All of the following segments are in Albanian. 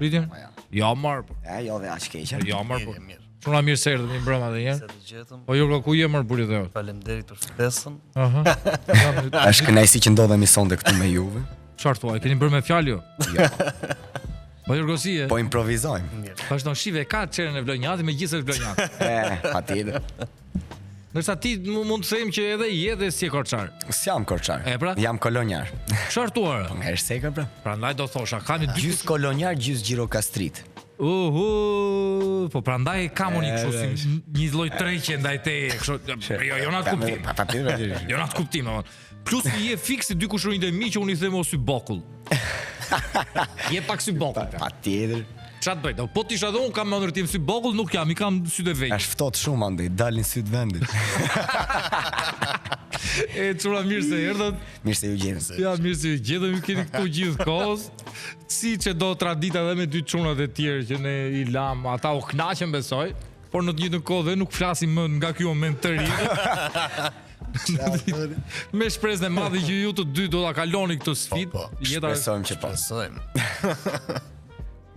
Pritjen? Ja marr. Jo dhe aq keqe. Ja marr. Çuna mirë se erdhëm në brëma edhe një herë. Po Jurgo ku je marr burit e. Faleminderit për ftesën. Aha. Është kënaqësi që ndodhemi sonte këtu me juve. Çfarë thua? Keni bërë me fjalë jo? Jo. Po Jurgo si je? Po improvizojmë. Vazhdon shive ka çerën e vlonjati me gjithsesi vlonjat. Patjetër. Ndërsa ti mund të them që edhe je dhe si e korçar. S'jam korçar. E pra? Jam kolonjar. Çfarë thua? Po herë seka pra. Prandaj do thosha, kanë dy Gjys kolonjar, gjys gjirokastrit. po prandaj kam unë kështu si një lloj treqe ndaj teje, kështu. Jo na të kuptim. Patjetër. Jo na të kuptim, domethënë. Plus je fiksi dy kushërinjtë e mi që unë i them o sy bokull. Je pak sy bokull. Patjetër. Çfarë bëj? Po ti isha dhe unë kam më ndërtim sy bokull, nuk jam, i kam sytë e vegjël. Është ftohtë shumë andaj, dalin syt vendit. E çura mirë se erdhët. Mirë se ju gjetëm. Ja, mirë se ju gjetëm, keni këtu gjithë kohës. Si që do tradita edhe me dy çunat e tjerë që ne i lam, ata u kënaqën besoj, por në të njëjtën kohë dhe nuk flasim më nga ky moment të ri. Me shpresën e madhe që ju të dy do ta kaloni këtë sfidë. Shpresojmë që po. Shpresojmë.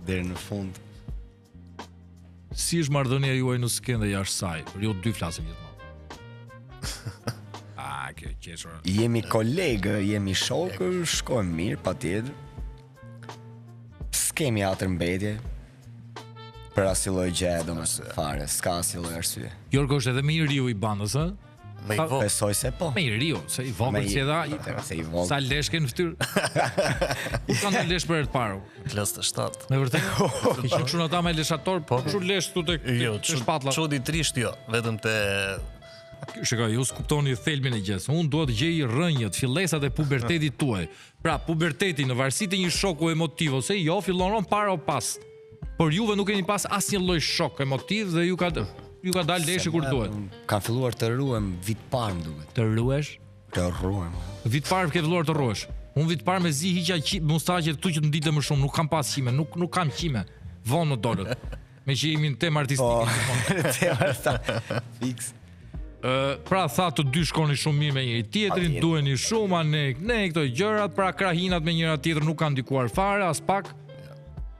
Deri në fund. Si është marrëdhënia juaj në skenë dhe jashtë saj? Për ju dy flasim gjithmonë. Kjo qeshur. Jemi kolegë, jemi shokë, shkojmë mirë, patjetër. S'kemi atër mbetje. Për asnjë lloj gjë, domethënë fare, s'ka asnjë lloj arsye. Jorgo është edhe më i riu i bandës, ë? Me i vogël. Besoj se po. Me i riu, se i vogël si edha. Se i vogël. Sa lesh ke në fytyrë? U kanë lesh për herë të parë. Klas të 7. Me vërtet. Ke qenë çuna ta me leshator, po çu lesh këtu tek shpatlla. Çudi trisht jo, vetëm te Shikoj, ju s'kuptoni thelbin e gjës. Unë dua të gjej rrënjët, fillesat e pubertetit tuaj. Pra, puberteti në varësi të një shoku emotiv ose jo fillon para o pas. Por juve nuk keni pas asnjë lloj shok emotiv dhe ju ka dalë leshi kur duhet. Kam filluar të ruhem vit parë, më duket. Të ruhesh? Të ruhem. Vit parë ke filluar të ruhesh. Unë vit parë me zi hiqja mustaqet këtu që të ndilte më shumë, nuk kam pas qime, nuk kam qime. Vonë më dolët. Me që jemi në temë artistike. Tema fix. Pra tha të dy shkoni shumë mirë me njëri tjetrin, duheni shumë, ne këto gjërat, pra krahinat me njëra tjetër nuk kanë ndikuar fare, as pak.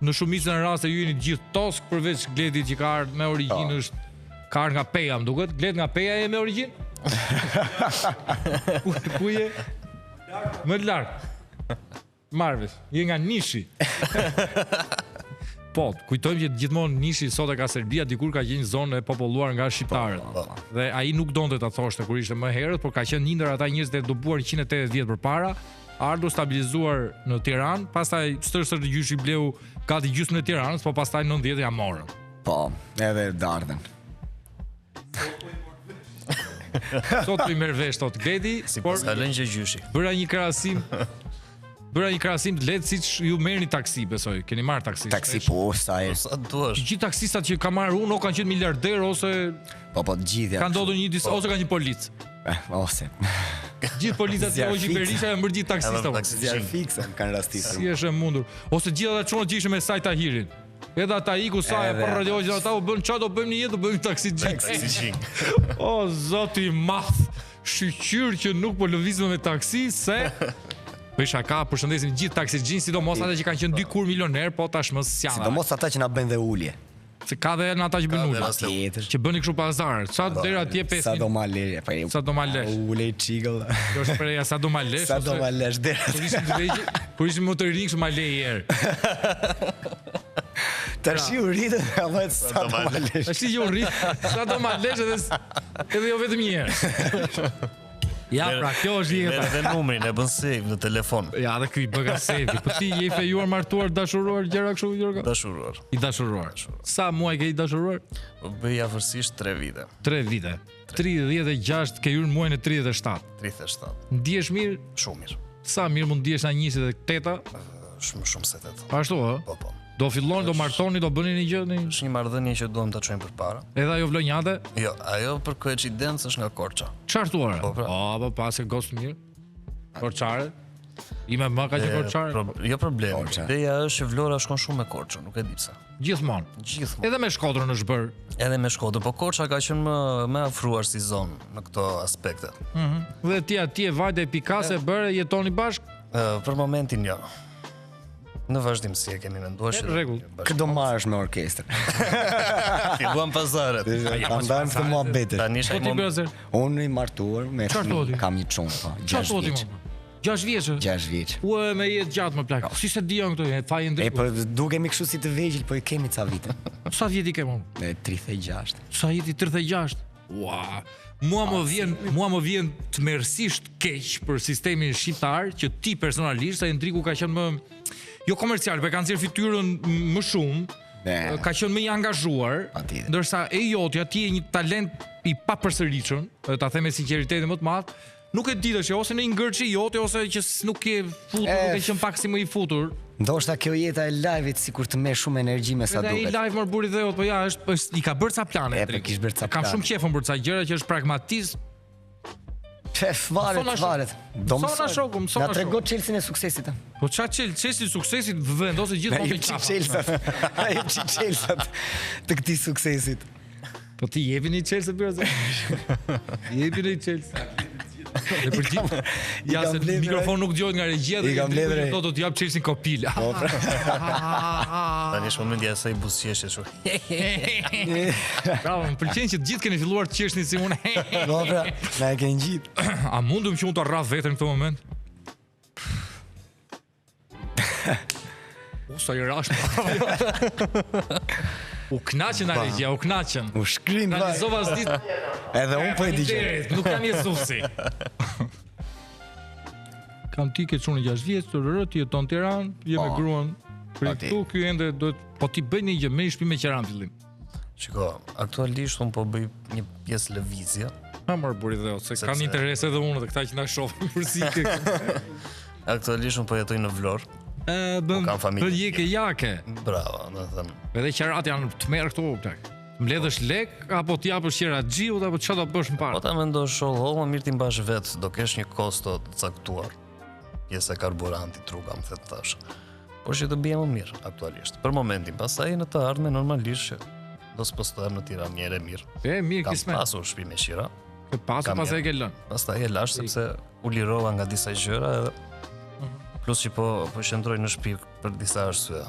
Në shumicën e raste ju jeni gjithë tosk, përveç Gledit që ka ardhur me origjinë është ka ardhur nga Peja, më duket. Gled nga Peja e me origjinë? Ku je? Më larg. Marvis, je nga Nishi. Po, kujtojmë që gjithmonë Nishi sot e ka Serbia, dikur ka qenë zonë e populluar nga shqiptarët. Dhe ai nuk donte ta thoshte kur ishte më herët, por ka qenë një ndër ata njerëz që dobuar 180 vjet përpara, ardhur stabilizuar në Tiranë, pastaj stërsër të gjyshi bleu gati gjysmën e Tiranës, po pastaj 90 ja morën. Po, edhe Dardhen. Sot i merr vesh tot Gledi, por ka lënë që gjyshi. Bëra një krahasim të lehtë siç ju merrni taksi, besoj. Keni marr taksi? Taksi po, sa duash. Gjithë taksistat që ka marr unë, o kanë qenë miliarder ose po të gjithë. Ka ndodhur ose kanë qenë polic. Ose. Gjithë policat që hoqi Berisha e mbër gjithë taksistat. Zjarr fikse kanë rastisur. Si është e mundur? Ose gjithë ata çunat që ishin me Saj Tahirin. Edhe ata iku sa e për radiologji ata u bën çfarë do bëjmë në jetë, do bëjmë taksi. O zoti i madh, shqyr që nuk po lëvizëm me taksi se Pesha ka, përshëndesim gjithë taksixhin, sidomos ata që kanë qenë 2 kur milioner, po tashmë s'janë. Sidomos ata që na bëjnë dhe ulje. Se ka dhe ata që bëjnë ulje. Që bëni kështu pazar. Sa deri atje 5000. Sa do ma lesh, po. Sa do ma lesh. Ulej çigëll. Do të shpreha sa do ma lesh. Sa do ma lesh deri. Kur ishim më të rinj kështu ma lej herë. Tash u rritet apo sa do ma lesh. Tash ju rrit. Sa do ma lesh edhe jo vetëm një herë. Ja, pra kjo është jeta. Merr edhe numrin, e bën save në telefon. Ja, dhe ky bëga save. Po ti je i fejuar, martuar, dashuruar, gjëra kështu, Jorga? Dashuruar. I dashuruar. Sa muaj ke i dashuruar? Po bëj afërsisht 3 vite. 3 vite. 36 ke hyrë muajin e 37. 37. Ndihesh mirë? Shumë mirë. Sa mirë mund ndihesh na 28? Shumë se 8. Ashtu ë? Po. Do filloni, do martoni, do bëni një gjë? Është një marrëdhënie që duam ta çojmë përpara. Edhe ajo vlonjate? Jo, ajo për koincidencë është nga Korça. Çfarë thua? Po pas e gos mirë. Korçare. Ime më ka qenë Korçare. Jo problem. Ideja është që Vlora shkon shumë me Korçën, nuk e di pse. Gjithmonë. Edhe me Shkodrën është bër. Edhe me Shkodrën, po Korça ka qenë më afruar si zonë në këto aspekte. Dhe ti atje vajte pikase bëre, jetoni bashk? Për momentin jo. Në vazhdimsi e kemi menduar që Rregull. Këdo marrësh me orkestër. filluam pazaret. Ta ndajmë këtë muhabetet. Tani Po ti brazer. Unë i martuar me Çfarë fëmijë, thoti? kam një çun, po, Çfarë 6 thoti vjeç. më? 6 vjeç. 6 vjeç. Ue me jetë gjatë më plak. Si se dijon këto, fajin E drejt. po dukemi kështu si të vegjël, po i kemi ca vite. Sa vjet i ke më? Me 36. Sa jeti 36? Ua. Mua më vjen të merësisht keq për sistemin shqiptar që ti personalisht sa Endriku ka qenë më jo komercial, por ka nxjerr fytyrën më shumë. Ne. Ka qenë më i angazhuar, Patjetër. ndërsa e jotja ti je një talent i papërsëritshëm, ta them me sinqeritetin më të madh. Nuk e di tash, ose në një ngërçi jote ose që nuk ke futur, nuk e qenë pak si më i futur. Ndoshta kjo jeta e live-it sikur të merr shumë energji me sa Edhe ai duket. live më buri dhe po ja, i ka bërë ca plane. E, po Endriku. kish bërë ca Kam plane. shumë qefën për ca gjëra që është pragmatist. Pef, Mësona varet, shoku. varet. Do Mësona mësoj. shoku, mësona Na trego Chelsea-n e suksesit. Po çfarë Chelsea suksesit vendosë gjithmonë Ai me jep qafa. Chelsea. Ai jep Chelsea të këtij suksesit. Po ti jepini Chelsea bërë. Jepini Chelsea. Dhe për gjithë, ja se kam mbledhur, mikrofon nuk dëgohet nga regjia dhe i kam mbledhur, do të jap Chelsea kopil. Tani është momenti i asaj buzëqeshje kështu. Bravo, më pëlqen që të gjithë keni filluar të qeshni si unë. Po pra, na e keni gjit. A mundum që unë të rraf veten në këtë moment? O, sa i rasht. U knaqen a regjia, u knaqen. U shkrim Tani vllai. zova s'di. Edhe unë po e dëgjoj. Faleminderit, nuk jam jezusi. Kam ti ke çunë 6 vjeç, të rërë, ti jeton në Tiranë, je me Po. gruan. Për Po, ti. këtu ky ende duhet po ti bëj një gjë, me një shtëpi me qeran fillim. Shiko, aktualisht unë po bëj një pjesë lëvizje. Ha marr buri dhe se kam interes edhe unë dhe këta që na shohin për si ke. Aktualisht unë po jetoj në Vlorë. Bëm kam familje. jeke jake. Bravo, do të thënë. Edhe qerat janë të merr këtu plak. Mbledhësh lek apo ti japësh qera xhiut apo çfarë do bësh më Po parë? ta mendosh shoh, më mirë ti mbash vetë, do kesh një kosto të caktuar. Pjesë e karburantit, truka, më the tash. Por që të bie më mirë aktualisht. Për momentin, pastaj në të ardhmen normalisht që do s'postohem në Tiranë një herë mirë. E mirë Kam kismet. pasur shtëpi me qira, Ke pasur kam pastaj e jetë. ke lënë. pastaj e lash sepse u lirova nga disa gjëra edhe plus që po qëndroj në shtëpi për disa arsye.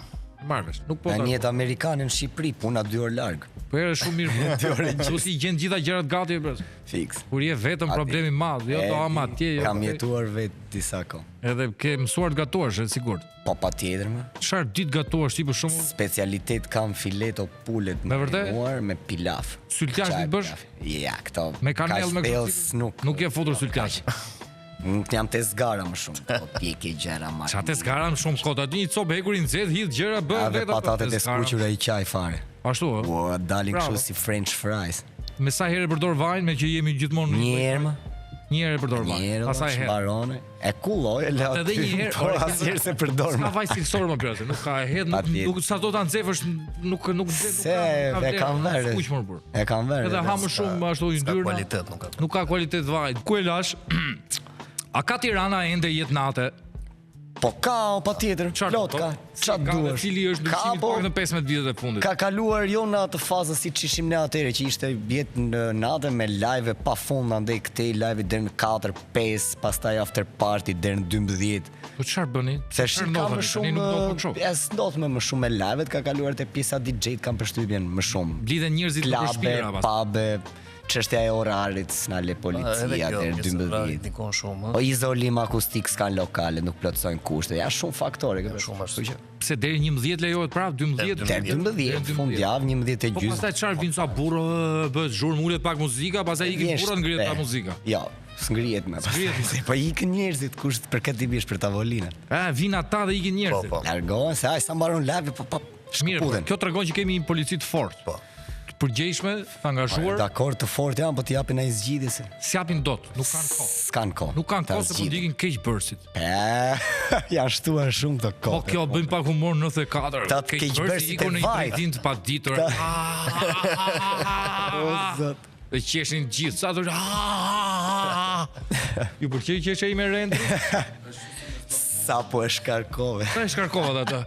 Marrësh, nuk po. Në jetë amerikane në Shqipëri, puna 2 orë larg. Po era shumë mirë. Tu si gjen gjitha gjërat gati bërë. Fiks. Kur je vetëm problemi madh, jo do ama atje, jo. Kam jetuar vet disa kohë. Edhe ke mësuar të gatuash, e sigurt. Po patjetër më. Çfarë ditë gatuash ti për shembull? Specialitet kam fileto pulet Me vërtet? marinuar me pilaf. Syltjash Qaj ditë bësh? pilaf. Ja, këto. Me kanell me kastels nuk. Nuk je futur syltjash. Nuk jam te zgara më shumë. Po pjekje gjëra më. Çatë zgaran shumë kot, aty një copë hekuri nxehtë, hidh gjëra bën Edhe vetë. patatet e skuqura i qaj fare. Ashtu, ë? Po dalin Bravo. kështu si french fries. Me sa herë përdor vajin me që jemi gjithmonë Një herë më. Një herë përdor Një vajin. herë Pastaj herë. mbarone. E kulloj e la. Edhe një herë. Po asnjëherë se përdor Ka më. vaj cilësor më plot, nuk ka hedh, Patjetër. nuk sa do ta nxefësh, nuk Se e kam verë. Skuq më burr. E kam verë. Edhe ha më shumë ashtu i Ka ndyrna. kualitet nuk ka. Nuk ka kualitet vajit. Ku e lash? A ka Tirana ende jetë natë? Po ka, patjetër. Plot ka. Çfarë duhesh? Cili është Ka, ndryshimi po, pak në 15 vitet e fundit? Ka kaluar jo në atë fazën si që ishim ne atëre, që ishte jetë në natë me live pa fund, andej këtej live deri në 4, 5, pastaj after party deri në 12. Po çfarë bëni? Se shi ka më shumë, nuk do të shoh. es ndodh me më shumë me live-et, ka kaluar te pjesa DJ-t kam përshtypjen më shumë. Blidhen njerëzit në Klabe, shpira pas. pube, çështja e orarit, s'na le Edhe policia kjo deri pjesë në vrarë 12. dikon shumë. Po izolim akustik s'kan lokale, nuk plotësojnë kushte. Ja shumë faktore këtu. Shumë ashtu. Pse deri 11 lejohet prap, 12. Deri 12, fundjavë 11 e Po gjysmë. pastaj çfarë vin sa burrë, bëhet zhurmë, ulet pak muzika, pastaj ikin Thjesht, burrat ngrihet e, pa muzika. Jo, s'ngrihet më. S'ngrihet. Po ikën njerëzit kush për këtë i bish për tavolinën. Vin ata dhe ikin njerëzit. Po. Largohen se ai sa mbaron live po Mirë, shkputhen. kjo tregon që kemi një polici të fortë. Po. Të përgjegjshme, të angazhuar, Dakor të fortë janë, po t'i japin ai zgjidhje se s'japin dot, nuk kanë kohë. s'kan kohë. Nuk kanë Ta kohë se po zgjidhin. ndiqin keq bërësit. Janë shtuar shumë të Po kohë. kjo bëjmë pak humor 94. Ta të keqbërësit ikon e në një vajt. drejtim të paditur. O zot. Dhe qeshin gjithë, sa thosh. Ju pëlqej qeshja ime rendi? Sa po e shkarkove. Sa e shkarkova atë.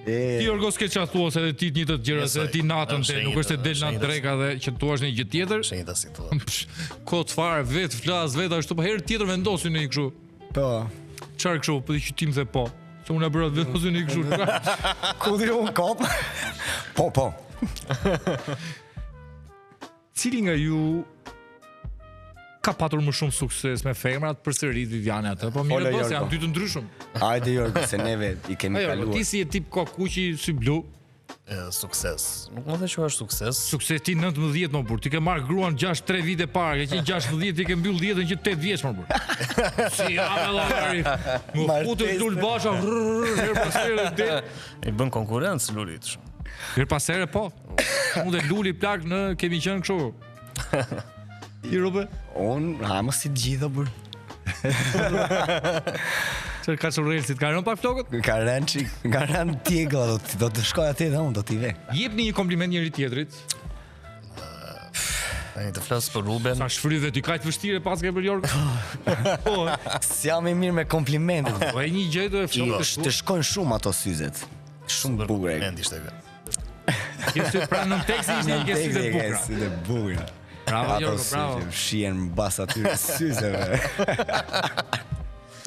Ti Orgos ke çfarë thua se edhe ti të njëjtat gjëra se ti natën te nuk është se del nat dreka dhe që thua një gjë tjetër. Shenjta si thua. Kot fare vet flas vet ashtu po herë tjetër vendosin në një kështu. Po, Çfarë kështu, po ti qytim dhe po. Se unë e bëra vetëm një kështu. Ku dhe unë kop? Po. Cili nga ju ka patur më shumë sukses me femrat përsërit Viviane atë, po mirë Ola, bëse janë Jorgo. dy të ndryshëm. Hajde Jorgo, se neve i kemi Ajo, kaluar. ti si je tip kokuqi sy blu, Sukses. Nuk më the që është sukses. sukses ti 19 më burr. Ti ke marrë gruan 3 vite para, ke qenë 16, ti ke mbyll 10 që 8 vjeç më burr. Si ave llogari. Më futu Martesë. lul basha, her pas here det. I bën konkurrencë Lulit. Her pas here po. Unë dhe luli plak në kemi qenë kështu. I robe. Unë, hajmo si të gjitha, bur. Çfarë ka çorrelsit, ka rënë pak flokët? Ka rënë tjego, do të shkoj atje dhe unë, do t'i ve. Jepni një kompliment njëri tjetrit. Tani të flas për Ruben. Sa shfrythe dhe ti kaq vështirë pas ke për Jorg. Po, S'jam i mirë me komplimentet. po e një gjë do e flokët. Të shkojnë shumë ato syzet. Shumë bukur. Moment ishte ky. Kështu pra në tekstin ishte një gjë të bukura. Si të bukura. Bravo Ato Jorgo, bravo. syze shien mbas atyre syzeve.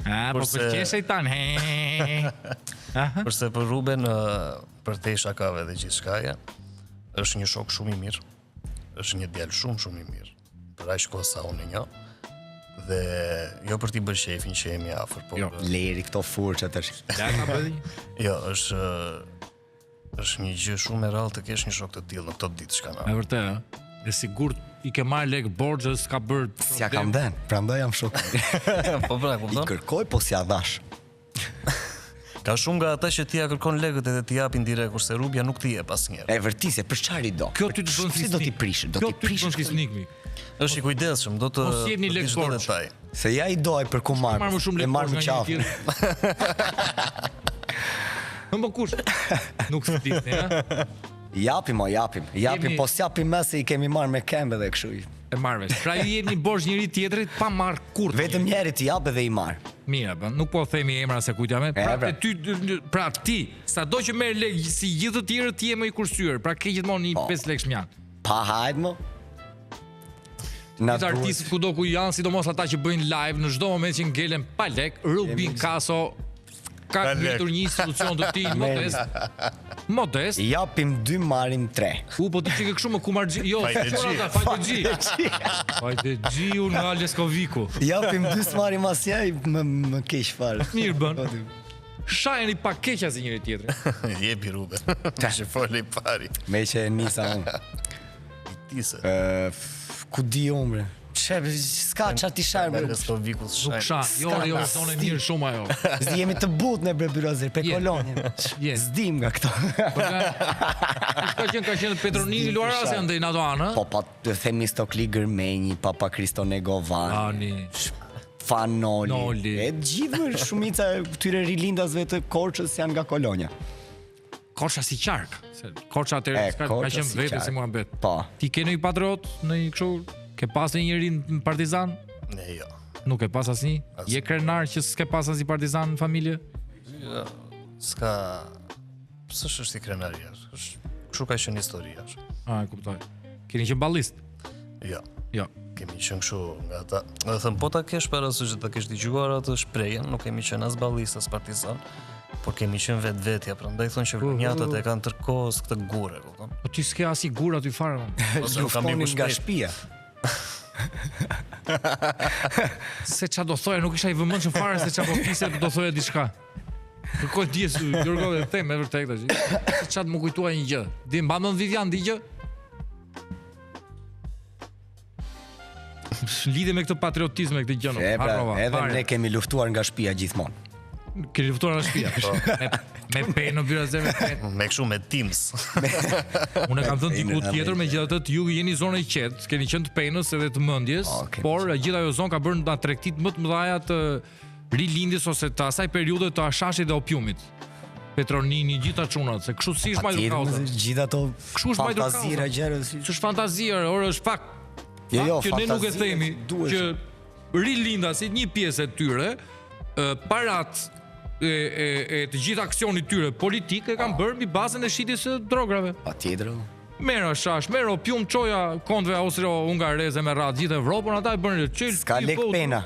Ah, po Kurse- pëlqen shejtan. Aha. Përse për Ruben për te shakave dhe gjithçkaja, është një shok shumë i mirë. Është një djalë shumë i mirë. Për aq kohë sa unë e njoh. Dhe jo për t'i bërë shefin që jemi afër, por Jo. Leri këto furçat është. Lata bëdi. jo, është një gjë shumë e rrallë të kesh një shok të tillë në këto ditë që Me kanë. vërtet, ë? E sigurt i ke marrë lek borxhës, ka bërë S'ja kam dhënë, prandaj jam shok. Po pra, I kupton? kërkoj, po s'ja dash. Ka shumë nga ata që t'ia kërkon lekët edhe t'i japin direkt, kurse Rubja nuk t'i jep asnjëherë. E vërtise, për çfarë i do? Kjo ty të bën Si do t'i prish? Do t'i prish? Kjo ty të bën fisnik mi. Është i kujdesshëm, do të Mos jepni do lek të çdo borxh. detaj. Se ja i doj për ku marr. Marr më shumë E lek marr borxh më nga një qafë. tjetër. Më kush? Nuk se ditni, ha? Japim, japim. Japim, Jemi- po s'japim më se i kemi marr me këmbë dhe kështu. E marr vesh. Pra ju jepni borxh njëri tjetrit pa marr kurrë. Vetëm njëri t'i jap edhe i marr. Mirë, bën. Nuk po themi emra se kujt jam. Pra pra. te ty, pra ti, sado që merr lek si gjithë të tjerët ti je më i kursyer. Pra ke gjithmonë një 5 lekë mjan. Pa hajt mo. Na Këto artistë kudo ku janë, sidomos ata që bëjnë live, në çdo moment që ngelen pa lek, Rubin Kaso ka ngritur një institucion të tij modest. Modest. japim 2, marrim 3. Po ti që ke kështu më kumarxhi. Jo, fajtexhi. Fajtexhi unë nga Leskoviku. Japim 2, s'marrim asnjë, më keq fare. Mirë bën. Shajeni pa keq as njëri tjetrin. Jepi Ruben. Që foli pari. Me që nisa unë. Tise. Ku di unë, bre? S'ka çfarë ti shaj, bre. Leskovikus Nuk shajnë. sha. Jo, jo, zonë mirë shumë ajo. Zdi jemi të butë në bre byrozer, pe Je. kolonjën. Je. Zdim nga këto. Ka qenë Petronini Luarasi andej në ato anë, ë? Po pa të themi Stokli Gërmenji, Papa Kristonegovan, Ani. Fanoli. Noli. E gjithë shumica e këtyre rilindasve të Korçës janë nga kolonja. Korça si qark. Se Korça atëherë E, ka Korça qenë si vetë qark. si muhabet. Po. Ti ke një patriot në një kështu? Ke pas një njeri në Partizan? Ne jo. Nuk e pas asnjë. Je krenar që s'ke pas asnjë Partizan në familje? Jo, s'ka... S'është i krenaria. Kështu ka qenë historia. Ah, e kuptoj. Keni qenë ballist? Jo. Jo. Kemi qenë kështu nga ata. Do të them po ta kesh parasysh që ta kesh dëgjuar atë shprehjen, nuk kemi qenë as ballist as partizan, por kemi qenë vetvetja, prandaj thonë që vënjatët e kanë tërkohës këtë gure, kupton? Po ti s'ke as i gur aty fare. Man. Ose nuk kam mirë Luftonin nga shpejt. shtëpia. Se ç'a do thoya, nuk isha i vëmendshëm fare se ç'a po flisë do thoya diçka. Kërkoj dijes, Jorgo dhe them e vërtet tash. Se ç'a të më kujtuaj një gjë. Di mbamën Vivian di gjë? Lidhe me këtë patriotizëm e këtë gjë nuk. E pra, Harrova, edhe fare. ne kemi luftuar nga shtëpia gjithmonë. Ke luftuar në shtëpi. Me penë në byrazë me penë. Me kështu me Teams. Unë kam thënë diku tjetër, megjithatë ju jeni zonë e qetë, keni qenë të penës edhe të mendjes, Okej. por gjithë ajo zonë ka bërë nga tregtit më të mëdha të rilindjes ose të asaj periudhe të ashashit dhe opiumit. Petronini, gjitha çunat, se kështu si është mbajtur kauza. Gjithë ato Kështu është mbajtur fantazira kauza. gjëra si. S'është fantazia, orë është fakt. Jo, Fakt që ne nuk e fantazia themi duhet. që rilindasit një pjesë e tyre parat e të gjithë aksionit tyre politik e kanë bërë mbi bazën e shitjes së drograve. Patjetër. Merë shash, merë opium, çoja kontve austro-hungareze me radhë gjithë Evropën, ata e bënë çel. Ska lek pena.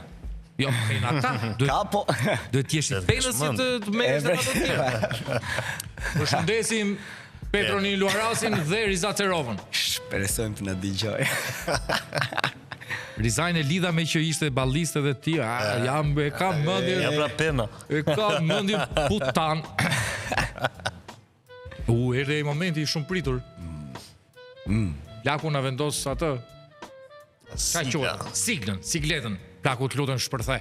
Jo, fejnë ata. Ka po. Duhet t'jesh i penës si të merresh me ato të tjerë. Përshëndesim Petronin Luarasin dhe Rizat Cerovën. Shpresojmë të na dëgjoj. Rizajnë e lidha me që ishte balliste dhe ti, e ka mendje. Ja pra pena. E ka mendje putan. Erdhe i momenti shumë pritur. Plaku na vendos atë. Ka quhet? Sigletën. Plaku të lutem shpërthe.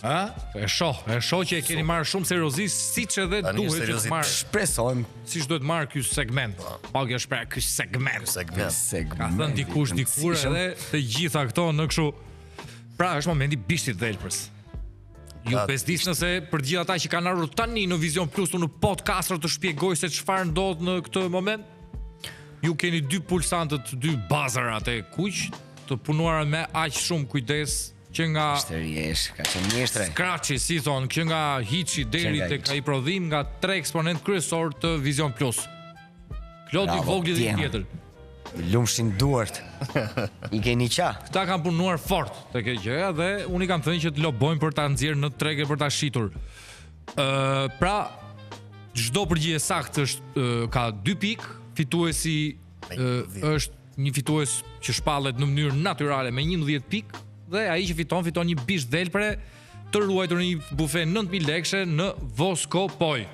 E shoh që e keni marrë shumë seriozisht, siç edhe duhet që të marrë. Shpresojmë. Siç duhet marrë ky segment. Pagja shpreh ky segment. Ka thënë dikush dikur edhe të gjitha këto në kështu. Pra është momenti bishtit dhe Elprës. Ju pesdis nëse për gjithë ata që kanë ardhur tani në Vision Plus në podcast të shpjegoj se çfarë ndodh në këtë moment. Ju keni dy pulsantët, dy bazarat e kuq, të punuara me aq shumë kujdes që nga ka qenë mjeshtre. Scratchi, si thon, që nga hiçi deri tek ai prodhim nga 3 eksponent kryesor të Vision Plus. Klodi vogël dhe tjetër. Lumshin duart. I keni qa. Këta kanë punuar fort te kjo gjë dhe unë i kam thënë që të lobojnë për ta nxjerrë në treg e për ta shitur. Pra çdo përgjigje saktë është ka 2 pikë, fituesi është një fitues që shpallet në mënyrë natyrale me 11 pikë dhe ai që fiton një bisht dhelpre të ruajtur në një bufe 9000 lekëshe në Vosko Poj.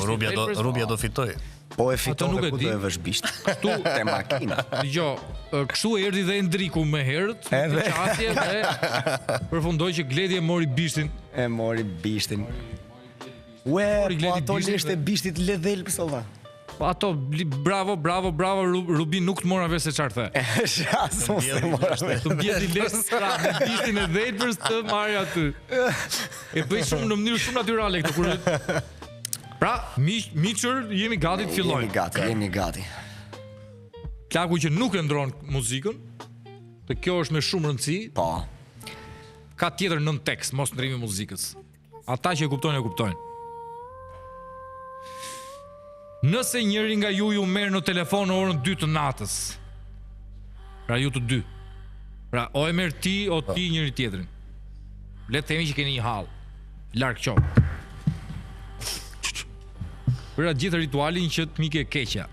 Rubja do fitoj. Po e fiton dhe ku do e vësh bisht. Këtu te makina. Dgjoj, kështu erdhi dhe Endriku më herët, në qasje dhe përfundoi që Gledi e mori bishtin. Po ato leshte bishtit le dhelpës olla. Ato, bravo, Rubin nuk të mora vesh se qartë the. Shasun se mora vesh. Të bjeti lesë pra, me bishtin e dhelpës të marrë aty. E bëj shumë në mënyrë shumë natyrale këtë kur. Pra, miqër, jemi gati të fillojmë. Jemi gati. Plaku që nuk e ndron muzikën, të kjo është me shumë rëndësi. Po. Ka tjetër nën tekst, mos ndrimi muzikës. Ata që e kuptojnë. Nëse njëri nga ju merr në telefon në orën 2 të natës. Pra ju të dy. Pra o e merr ti o ti njëri tjetrin. Le të themi që keni një hall. Larg qoftë. Për atë gjithë ritualin që të mike keqja.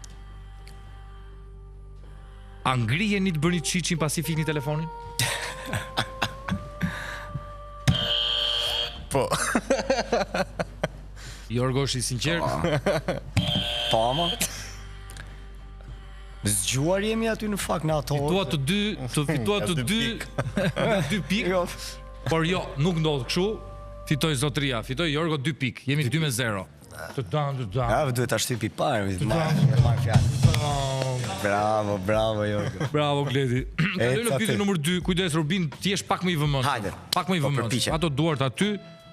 A ngriheni të bëni çiçin pasi fikni telefonin? Po. Jorgo është i sinqert. Po ama. Zgjuar jemi aty në fakt në ato. Fituat të dy pikë. Por jo, nuk ndodh kështu. Fitoi zotëria, fitoi Jorgo 2 pikë. Jemi 2-0. Ja, duhet ta shtypi parë. Marr fjalë. Bravo Jorgo. Bravo Gledi. Kalojmë në pyetjen numër 2. Kujdes Rubin, ti je pak më i vëmendshëm. Hajde. Pak më i vëmendshëm. Ato duart aty,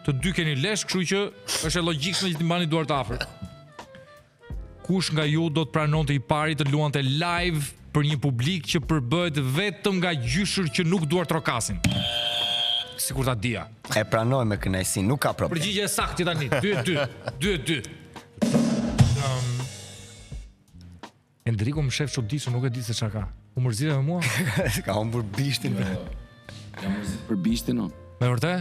të dy keni lesh, kështu që është e logjikshme që të mbani duart afër. Kush nga ju do të pranonte i pari të luante live për një publik që përbëhet vetëm nga gjyshër që nuk duar trokasin? Sikur ta dia. E pranoj me kënaqësi, nuk ka problem. Përgjigje saktë tani. 2-2. Endriku më shef çuditshëm, nuk e di se çka ka. U mërzite me mua? Ka humbur bishtin. Jam mërzit për bishtin unë. Me vërtet?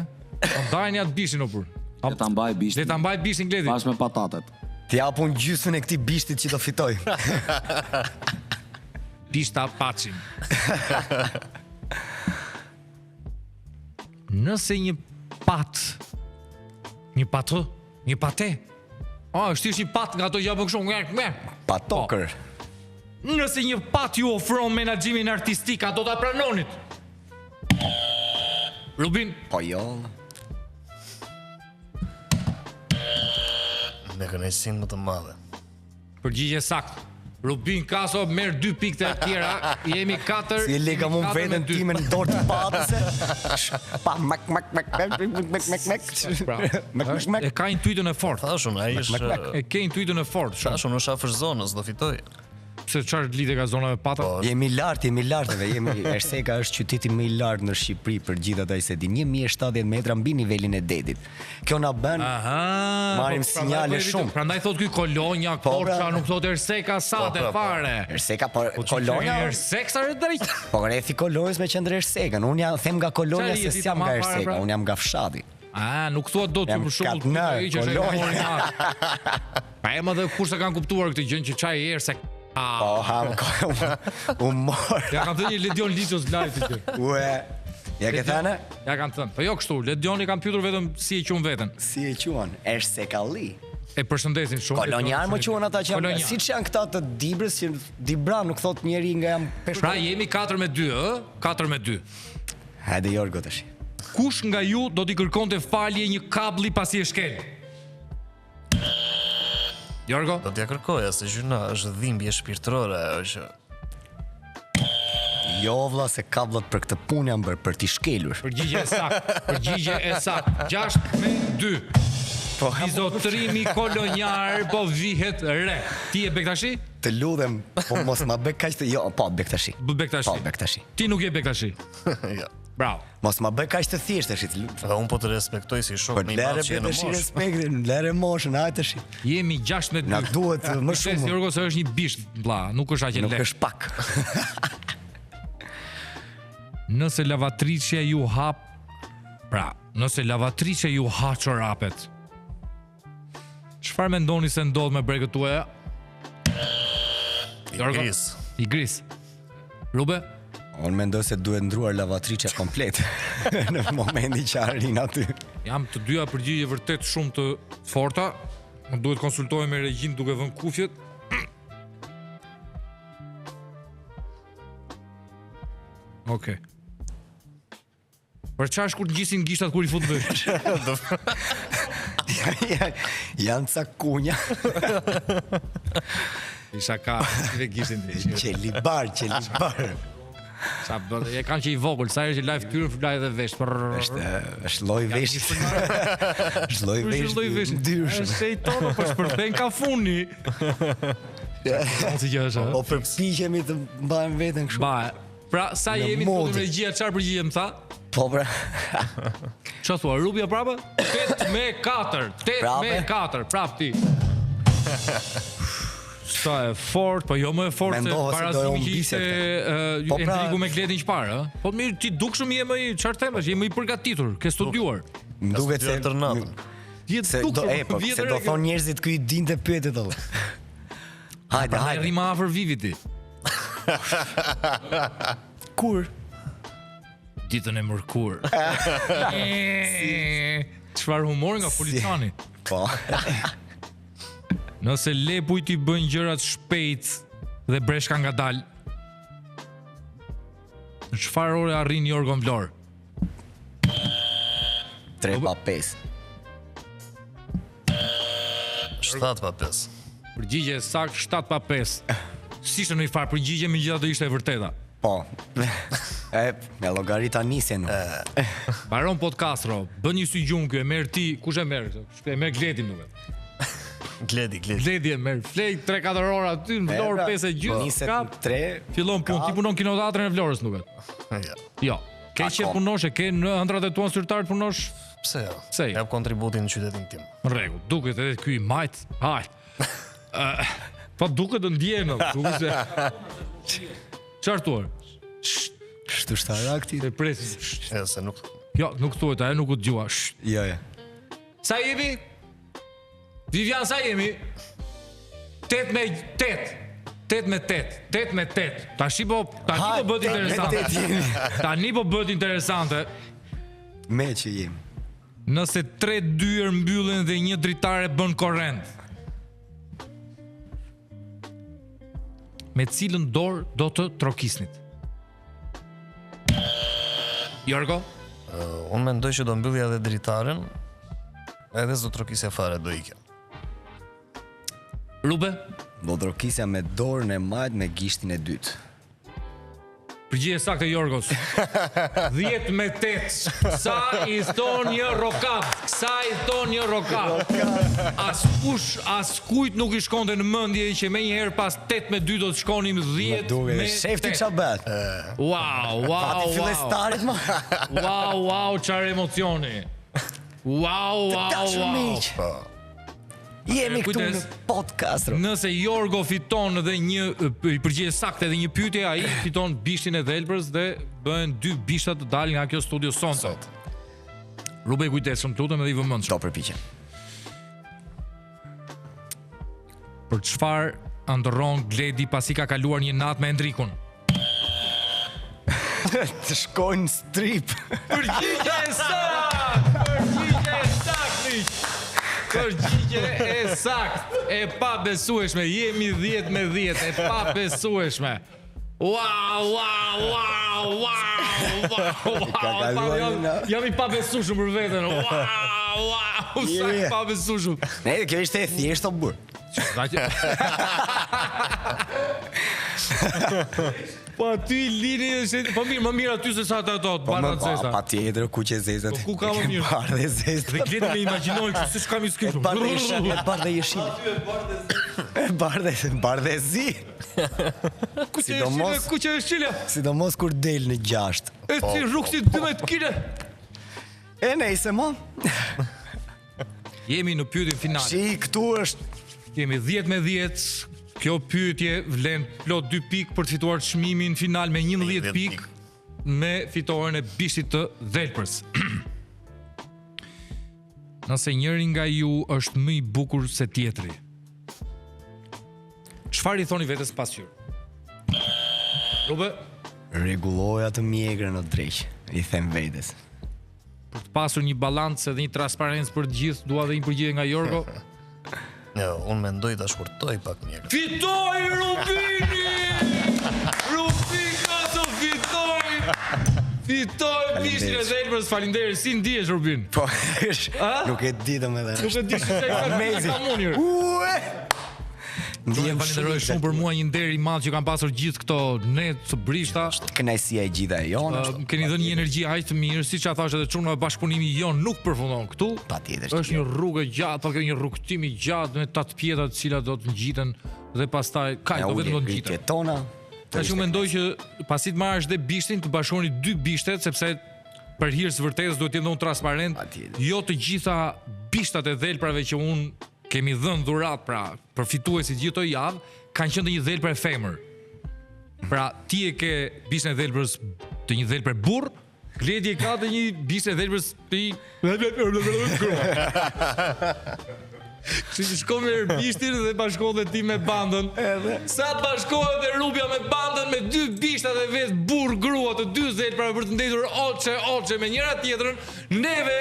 Ndajni atë bishtin opur. Le ta mbaj bishtin. Le ta mbaj bishtin Gledi. Bashkë me patatet. Ti japun gjysmën e këtij bishtit që do fitoj. Bishta paçim. Nëse një pate. Është thjesht një pat nga ato që japën kështu. Patokër. Nëse një pat ju ofron menaxhimin artistik, a do ta pranonit? Rubin, po jo. Me kënaqësinë më të madhe. Përgjigje saktë. Rubin Kaso merr 2 pikë të tjera. Jemi 4. Si e lega mund veten timen në dorë të patëse. Pa mak. E ka intuitën e fortë. Thashun, ai është E ke intuitën e fortë. Thashun, është afër zonës, do fitoj. Se çfarë lidhe ka zona me pata? Jemi lart, Erseka është qyteti më i lartë në Shqipëri për gjithë ata se din 1070 metra mbi nivelin e detit. Kjo na bën marrim sinjale shumë. Prandaj thot ky Kolonja, Korça, nuk thot Erseka sate fare. Erseka Kolonja. Erseka është drejt. Po rrethi Kolonjës me qendër Ersekën. Unë jam them nga Kolonja se jam nga Erseka, unë jam nga fshati. Nuk thua do të për shumë Pa e më dhe kurse kanë kuptuar këtë gjën që qaj e erë se Po, humor Ja kanë thënë një Ledion Liços live të gjë Ue, ja ke thënë? Ja kanë thënë, po jo kështu, Ledioni kanë pyetur vetëm si e quhen veten. Si e quhen? Ersekalli. E përshëndesin shumë. Kolonjar më quhen ata që janë, siç janë këta të Dibrës, që Dibra nuk thot njeri nga jam peshë. Pra jemi 4-2, ë? 4-2. Hajde Jorgo tash. Kush nga ju do t'i kërkonte falje një kablli pasi e shkel? Jorgo? Do t'ja kërkoja se gjyna është dhimbje shpirtërore, ajo që Jo vlla se kabllat për këtë punë janë bërë për t'i shkelur. Përgjigje e saktë. 6-2. Po zotrimi kolonjar po vihet re. Ti e Bektashi? Të ludhem, po mos ma bëj kaq të jo, po Bektashi. Bektashi. Po Bektashi. Ti nuk je Bektashi. ja. Bravo. Mos ma bëj kaq të thjeshtë tash të lutem. Dhe unë po të respektoj si shumë më i madh që në moshë. Respektin, lere moshën, hajde tash. Jemi 6-2. Na duhet më shumë. Jorgo se është një bisht, vlla, nuk është aq e lehtë. Nuk është pak. Nëse lavatriçja ju hap, pra, nëse lavatriçja ju ha çorapet, çfarë mendoni se ndodh me bregët tuaja? I gris. Rube? Unë mendoj se duhet ndruar lavatriçja komplet në momentin që arrin aty. Jam të dyja përgjigje vërtet shumë të forta. Më duhet konsultohem me regjin duke vënë kufjet. Okej. Për çfarë kur ngjisin gishtat kur I fut vesh? Janë ca kunja. Isha ka, dhe gishin dhe. Qelibar. Sa bën, e kanë që I vogël, sa herë që live pyrën flaj edhe vesh. Është lloj vesh. Është lloj vesh. Është shejtonë, po shpërthen ka funi. Si gjë është? O përpiqemi të mbajmë veten kështu. Ba, pra sa jemi të regjia, çfarë përgjigje më tha? Po pra. Ço thua, Rubia prapë? 8-4, 8-4, prap ti. Sa e fort, po jo më e fort se parazimi që ishte Endriku me Gledin që parë, po mirë, ti dukshëm je më I, çfarë themesh, je më I përgatitur, ke studiuar. Më duket se se do thonë njerëzit ky I dinte pyetjet edhe. Hajde. Rima afër Vivit ti. Kur? Ditën e mërkur. Çfarë humor nga Policani. Po. Nëse lepujt I bën gjërat shpejt dhe breshka nga dal, në çfarë ore arrin Jorgo Vlor? 3-5. 7-5. Përgjigje saktë 7-5. Si ishte në I farë përgjigje me gjitha do ishte e vërteta. Po. Me llogarita nisjen. Baron podcastro, bën një sy gjumë kjo, e merr ti, kush e merr? E merr Gledin duket. Gledi e merr. Flej 3-4 ora aty në Vlorë 5:30. Kap 3. Fillon punë, ti punon kinoteatrin e Vlorës duket. Jo. Ke që punosh, ke në ëndrat e tua zyrtare punosh? Pse jo? Pse? Jap kontributin në qytetin tim. Në rregull, duket edhe ky I majt. Haj. Po duket të ndjen, duket se çfarë thua? Kështu shtarak ti. E presim. Se nuk. Jo, nuk thuhet, ajo nuk u dëgjua. Jo. Sa jemi? Vivian, sa jemi? 8-8. 8-8. Tani po bëhet interesante. Tani po bëhet interesante. Me që jemi. Nëse 3 dyer mbyllen dhe një dritare bën korrent, me cilën dorë do të trokisnit? Jorgo? Unë mendoj që do mbyllja edhe dritaren, edhe s'do trokisja fare, do ikja. Rube? Do trokisja me dorën e majt me gishtin e dytë. Përgjigje saktë Jorgos. 10-8. Sa i thon një rokat. Askujt nuk i shkonte në mendje që menjëherë pas 8-2 do të shkonim 10-8. Shefti ç'a bëhet? Wow. Pati fillestarit më. Wow, çfarë emocioni. Wow. Jemi këtu Kujdes. në podcast. Nëse Jorgo fiton dhe një i përgjigje saktë dhe një pyetje, ai fiton bishtin e dhelpërës dhe bëhen 2 bishta të dalin nga kjo studio sonte. Rube kujdes, shumë lutem edhe i vëmendshëm. Do përpiqem. Për çfarë ndërron Gledi pasi ka kaluar një natë me Endrikun? Të shkojnë strip. Përgjigje e saktë. Përgjigje e saktë. E pabesueshme. Jemi 10-10. E pabesueshme. Wow. Jam i pabesueshëm për veten. Wow. Sa i pabesueshëm. Ne, kjo ishte e thjeshtë o burr. Po aty lini po mirë, më mirë aty se sa ato barra zeza. Patjetër ku që zezat. Po ku ka më mirë? Bardhë zezat. Dhe Gledi me imagjinoj kështu siç kam i skishur. Bardhë jeshile. Bardhë zi. Ku që është Çile? Sidomos kur del në 6. E si rrugë si 12 kg. E nejse mo. Jemi në pyetjen finale. Shi këtu është. Jemi 10-10. Kjo pyetje vlen plot 2 pikë për të fituar çmimin final me 11 pikë me fitoren e bishtit të dhelpërës. Nëse njëri nga ju është më i bukur se tjetri, çfarë i thoni vetes pasqyr? Rube, Rregulloj atë mjegrën o dreq. I them vetes. për të pasur një balancë edhe një transparencë për të gjithë, dua dhe një përgjigje nga Jorgo. Jo, unë mendoj ta shkurtoj pak mirë. Fitoi Rubini! Rubini fitoi! Fitoi bishtin e dhelpërës, faleminderit. Si ndihesh Rubin? Po, nuk e di domethënë. Nuk e di se ka munir. Ue! Ndihem falenderoj shumë për mua, një nder i madh që kanë pasur gjithë këto ne të brishta. Kënaqësia e gjitha e jonë. Keni dhënë një energji aq të mirë, siç ja thash edhe çuna, bashkëpunimi jon nuk përfundon këtu. Patjetër. Është një rrugë e gjatë, po kjo një rrugtim i gjatë me 8 pjeta të cilat do të ngjiten dhe pastaj do vetëm do ngjiten. Tona. Tash unë mendoj që pasi të marrësh dhe bishtin, të bashkoni 2 bishtet sepse për hir të vërtetës duhet të jenë transparent. Jo të gjitha bishtat e dhelprave që unë kemi dhënë dhurat pra për fituesit gjithë të javë, kanë qenë të një dhelpër e femër. Pra ti e ke bishtin e dhelpërës të një dhelpër burr, Gledi e ka të një bishtin e dhelpërës të Kështu që shko me bishtin dhe bashkohet dhe ti me bandën. Sa të bashkohet dhe Rubja me bandën me 2 bishtat e vetë burr grua të 2 dhelpërave për të ndetur olçe me njëra tjetrën, neve